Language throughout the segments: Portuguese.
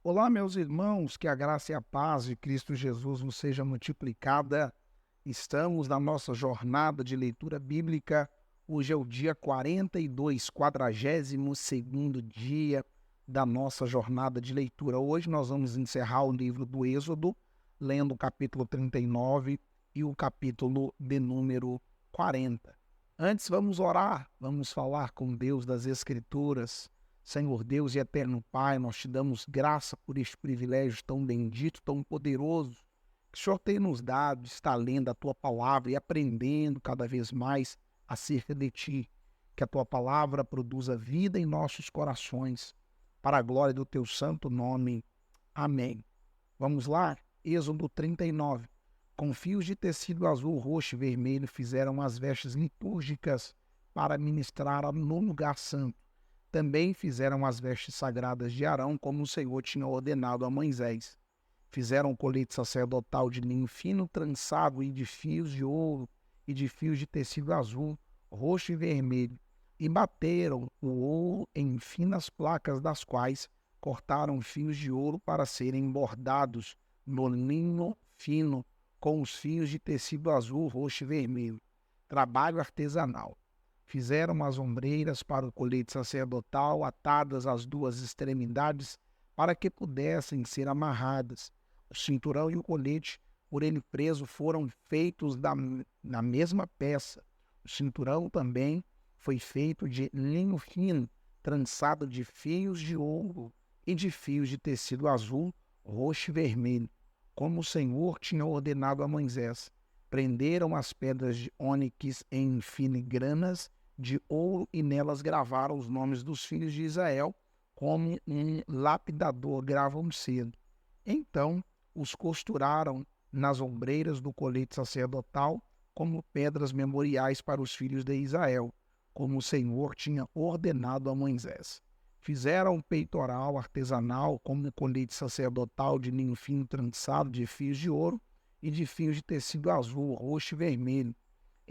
Olá, meus irmãos, que a graça e a paz de Cristo Jesus vos seja multiplicada. Estamos na nossa jornada de leitura bíblica. Hoje é o dia 42, 42º dia da nossa jornada de leitura. Hoje nós vamos encerrar o livro do Êxodo, lendo o capítulo 39 e o capítulo de número 40. Antes, vamos orar, vamos falar com Deus das Escrituras. Senhor Deus e eterno Pai, nós te damos graça por este privilégio tão bendito, tão poderoso, que o Senhor tem nos dado, está lendo a tua palavra e aprendendo cada vez mais acerca de ti. Que a tua palavra produza vida em nossos corações, para a glória do teu santo nome. Amém. Vamos lá? Êxodo 39. Com fios de tecido azul, roxo e vermelho fizeram as vestes litúrgicas para ministrar no lugar santo. Também fizeram as vestes sagradas de Arão, como o Senhor tinha ordenado a Moisés. Fizeram o colete sacerdotal de linho fino trançado e de fios de ouro e de fios de tecido azul, roxo e vermelho, e bateram o ouro em finas placas, das quais cortaram fios de ouro para serem bordados no linho fino com os fios de tecido azul, roxo e vermelho. Trabalho artesanal. Fizeram as ombreiras para o colete sacerdotal, atadas às duas extremidades, para que pudessem ser amarradas. O cinturão e o colete, por ele preso, foram feitos na mesma peça. O cinturão também foi feito de linho fino, trançado de fios de ouro e de fios de tecido azul, roxo e vermelho, como o Senhor tinha ordenado a Moisés. Prenderam as pedras de ônix em filigranas de ouro e nelas gravaram os nomes dos filhos de Israel, como um lapidador grava um selo. Então os costuraram nas ombreiras do colete sacerdotal como pedras memoriais para os filhos de Israel, como o Senhor tinha ordenado a Moisés. Fizeram um peitoral artesanal como um colete sacerdotal de linho fino trançado de fios de ouro e de fios de tecido azul, roxo e vermelho.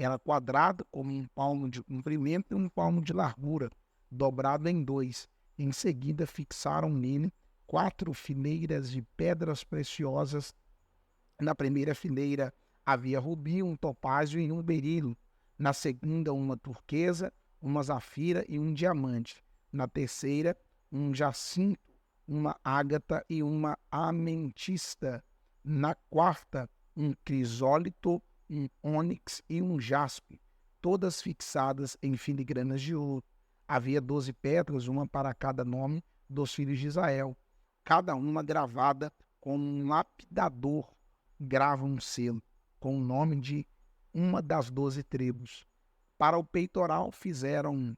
Era quadrado, como um palmo de comprimento e um palmo de largura, dobrado em dois. Em seguida, fixaram nele 4 fileiras de pedras preciosas. Na primeira fileira havia rubi, um topázio e um berilo. Na segunda, uma turquesa, uma zafira e um diamante. Na terceira, um jacinto, uma ágata e uma ametista. Na quarta, um crisólito, um ônix e um jaspe, todas fixadas em filigranas de ouro. Havia 12 pedras, uma para cada nome dos filhos de Israel, cada uma gravada com um lapidador, grava um selo, com o nome de uma das 12 tribos. Para o peitoral fizeram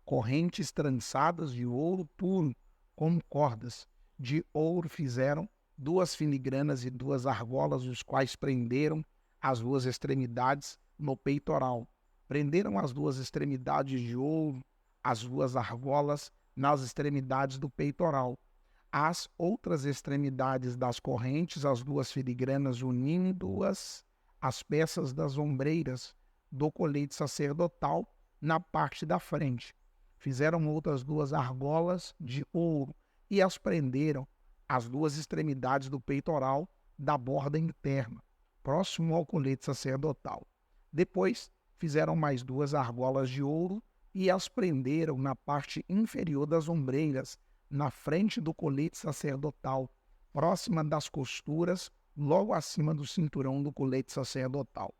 correntes trançadas de ouro puro, como cordas. De ouro fizeram 2 filigranas e 2 argolas, os quais prenderam as 2 extremidades no peitoral. Prenderam as 2 extremidades de ouro, as 2 argolas nas extremidades do peitoral. As outras extremidades das correntes, as 2 filigranas, unindo-as as peças das ombreiras do colete sacerdotal na parte da frente. Fizeram outras 2 argolas de ouro e as prenderam às 2 extremidades do peitoral da borda interna, próximo ao colete sacerdotal. Depois, fizeram mais 2 argolas de ouro e as prenderam na parte inferior das ombreiras, na frente do colete sacerdotal, próxima das costuras, logo acima do cinturão do colete sacerdotal.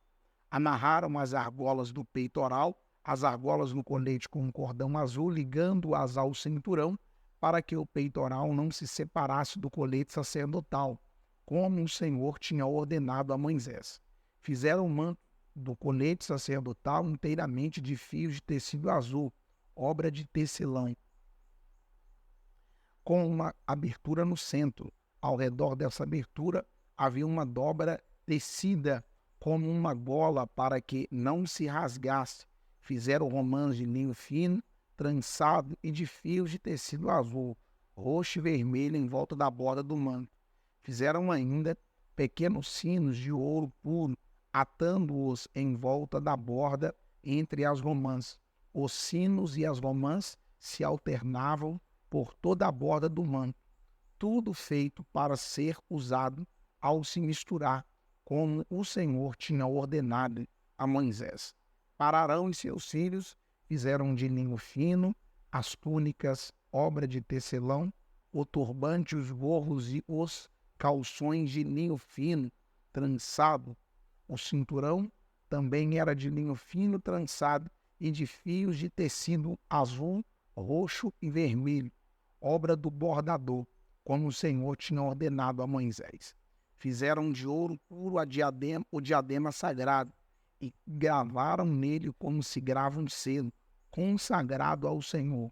Amarraram as argolas do peitoral, as argolas no colete com um cordão azul, ligando-as ao cinturão, para que o peitoral não se separasse do colete sacerdotal, como o Senhor tinha ordenado a Moisés. Fizeram o manto do colete sacerdotal inteiramente de fios de tecido azul, obra de tecelão, com uma abertura no centro. Ao redor dessa abertura havia uma dobra tecida como uma gola para que não se rasgasse. Fizeram romãs de linho fino, trançado e de fios de tecido azul, roxo e vermelho em volta da borda do manto. Fizeram ainda pequenos sinos de ouro puro, atando-os em volta da borda entre as romãs. Os sinos e as romãs se alternavam por toda a borda do manto. tudo feito para ser usado ao se misturar, como o Senhor tinha ordenado a Moisés. Para Arão e seus filhos fizeram de linho fino as túnicas, obra de tecelão, o turbante, os gorros e os calções de linho fino, trançado. O cinturão também era de linho fino, trançado e de fios de tecido azul, roxo e vermelho, obra do bordador, como o Senhor tinha ordenado a Moisés. Fizeram de ouro puro o diadema sagrado e gravaram nele como se grava um selo, consagrado ao Senhor.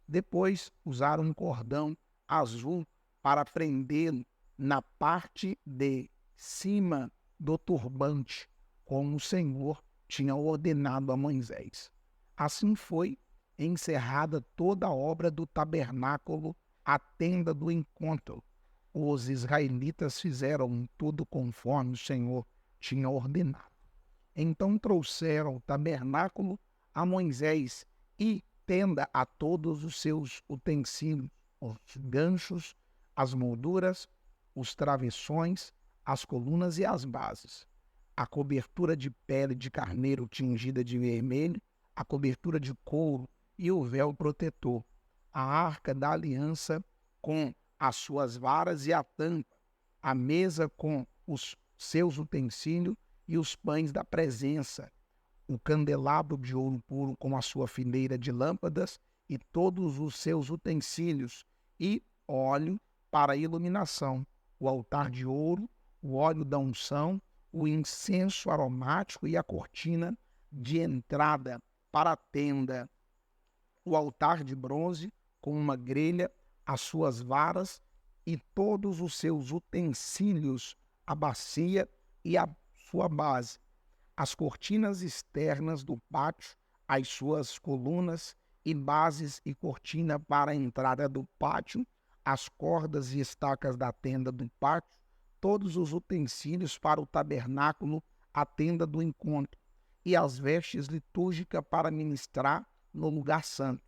Depois usaram um cordão azul para prendê-lo na parte de cima do turbante, como o Senhor tinha ordenado a Moisés. Assim foi encerrada toda a obra do tabernáculo, a tenda do encontro. Os israelitas fizeram tudo conforme o Senhor tinha ordenado. Então trouxeram o tabernáculo a Moisés e tenda a todos os seus utensílios, os ganchos, as molduras, os travessões, as colunas e as bases. A cobertura de pele de carneiro tingida de vermelho, a cobertura de couro e o véu protetor, a arca da aliança com as suas varas e a tampa, a mesa com os seus utensílios e os pães da presença, o candelabro de ouro puro com a sua fileira de lâmpadas e todos os seus utensílios, e óleo para iluminação, o altar de ouro, o óleo da unção, o incenso aromático e a cortina de entrada para a tenda, o altar de bronze com uma grelha, as suas varas e todos os seus utensílios, a bacia e a sua base, as cortinas externas do pátio, as suas colunas e bases e cortina para a entrada do pátio, as cordas e estacas da tenda do pátio, todos os utensílios para o tabernáculo, a tenda do encontro, e as vestes litúrgicas para ministrar no lugar santo,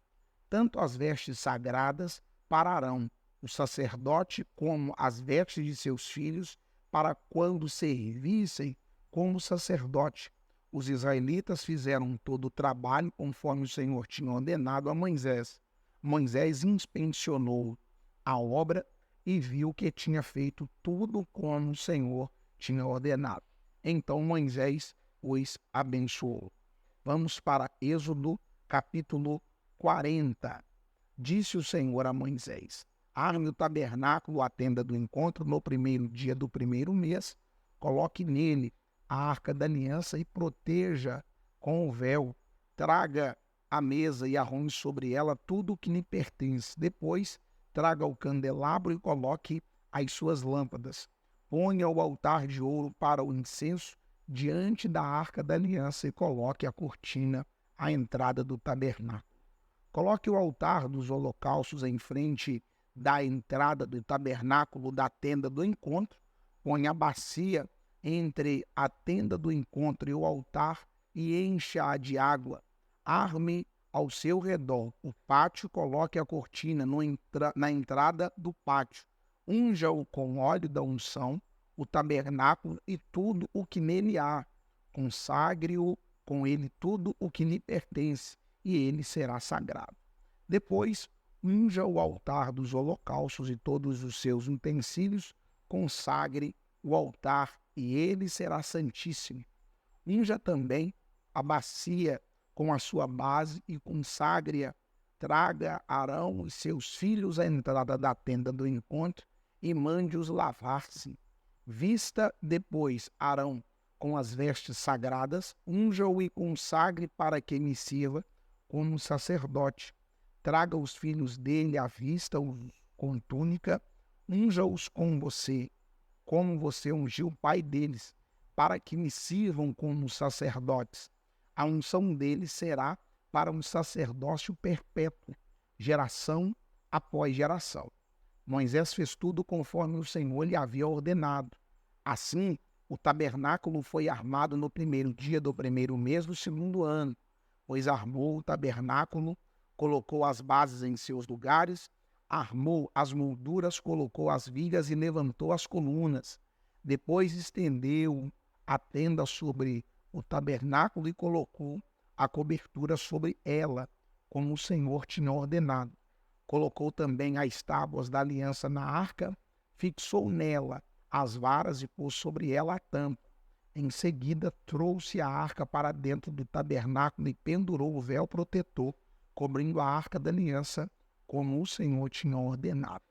tanto as vestes sagradas para Arão, o sacerdote, como as vestes de seus filhos, para quando servissem como sacerdote. Os israelitas fizeram todo o trabalho conforme o Senhor tinha ordenado a Moisés. Moisés inspecionou a obra e viu que tinha feito tudo como o Senhor tinha ordenado. Então Moisés os abençoou. Vamos para Êxodo, capítulo 40. Disse o Senhor a Moisés: arme o tabernáculo, a tenda do encontro, no primeiro dia do primeiro mês, coloque nele a arca da aliança e proteja com o véu. Traga a mesa e arrume sobre ela tudo o que lhe pertence. Depois, traga o candelabro e coloque as suas lâmpadas. Ponha o altar de ouro para o incenso diante da arca da aliança e coloque a cortina à entrada do tabernáculo. Coloque o altar dos holocaustos em frente da entrada do tabernáculo da tenda do encontro. Ponha a bacia entre a tenda do encontro e o altar e encha-a de água. Arme ao seu redor o pátio, coloque a cortina na entrada do pátio. Unja-o com óleo da unção, o tabernáculo e tudo o que nele há. Consagre-o com ele tudo o que lhe pertence, e ele será sagrado. Depois, unja o altar dos holocaustos e todos os seus utensílios, consagre o altar, e ele será santíssimo. Unja também a bacia com a sua base e consagre-a. Traga Arão e seus filhos à entrada da tenda do encontro e mande-os lavar-se. Vista depois Arão com as vestes sagradas, unja-o e consagre para que me sirva como sacerdote. Traga os filhos dele à vista com túnica, unja-os com você, como você ungiu o pai deles, para que me sirvam como sacerdotes. A unção deles será para um sacerdócio perpétuo, geração após geração. Moisés fez tudo conforme o Senhor lhe havia ordenado. Assim, o tabernáculo foi armado no primeiro dia do primeiro mês do segundo ano, pois armou o tabernáculo, colocou as bases em seus lugares, armou as molduras, colocou as vigas e levantou as colunas. Depois estendeu a tenda sobre o tabernáculo e colocou a cobertura sobre ela, como o Senhor tinha ordenado. Colocou também as tábuas da aliança na arca, fixou nela as varas e pôs sobre ela a tampa. Em seguida, trouxe a arca para dentro do tabernáculo e pendurou o véu protetor, cobrindo a arca da aliança, como o Senhor tinha ordenado.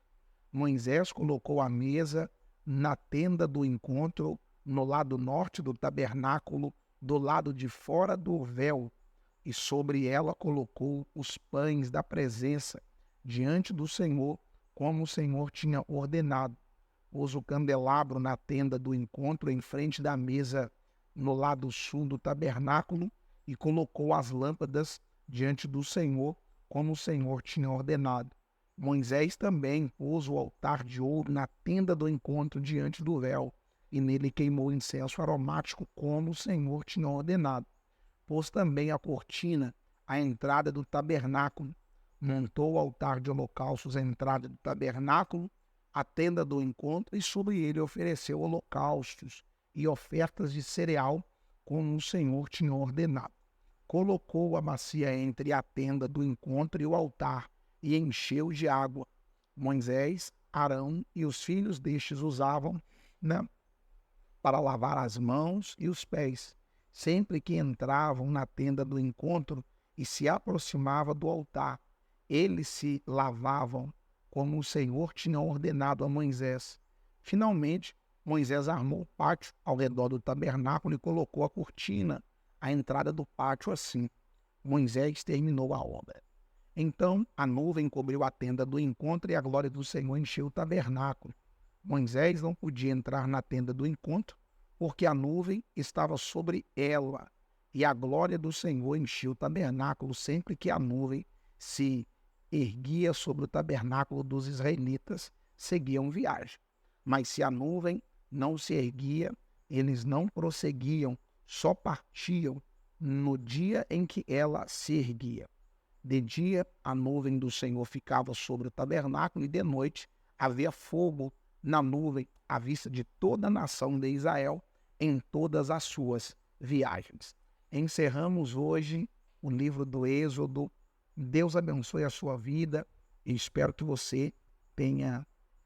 Moisés colocou a mesa na tenda do encontro, no lado norte do tabernáculo, do lado de fora do véu, e sobre ela colocou os pães da presença, diante do Senhor, como o Senhor tinha ordenado. Pôs o candelabro na tenda do encontro, em frente da mesa, no lado sul do tabernáculo, e colocou as lâmpadas diante do Senhor, como o Senhor tinha ordenado. Moisés também pôs o altar de ouro na tenda do encontro diante do véu, e nele queimou incenso aromático, como o Senhor tinha ordenado. Pôs também a cortina à entrada do tabernáculo, montou o altar de holocaustos à entrada do tabernáculo, a tenda do encontro, e sobre ele ofereceu holocaustos e ofertas de cereal, como o Senhor tinha ordenado. Colocou a bacia entre a tenda do encontro e o altar, e encheu de água. Moisés, Arão e os filhos destes usavam, para lavar as mãos e os pés, sempre que entravam na tenda do encontro e se aproximavam do altar. Eles se lavavam, como o Senhor tinha ordenado a Moisés. Finalmente, Moisés armou o pátio ao redor do tabernáculo e colocou a cortina à entrada do pátio assim. Moisés terminou a obra. Então a nuvem cobriu a tenda do encontro e a glória do Senhor encheu o tabernáculo. Moisés não podia entrar na tenda do encontro, porque a nuvem estava sobre ela, e a glória do Senhor encheu o tabernáculo sempre que a nuvem se erguia sobre o tabernáculo dos israelitas, seguiam viagem. Mas se a nuvem não se erguia, eles não prosseguiam, só partiam no dia em que ela se erguia. De dia, a nuvem do Senhor ficava sobre o tabernáculo, e de noite havia fogo na nuvem à vista de toda a nação de Israel em todas as suas viagens. Encerramos hoje o livro do Êxodo. Deus abençoe a sua vida e espero que você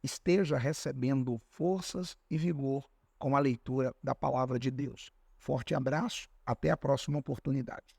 esteja recebendo forças e vigor com a leitura da palavra de Deus. Forte abraço, até a próxima oportunidade.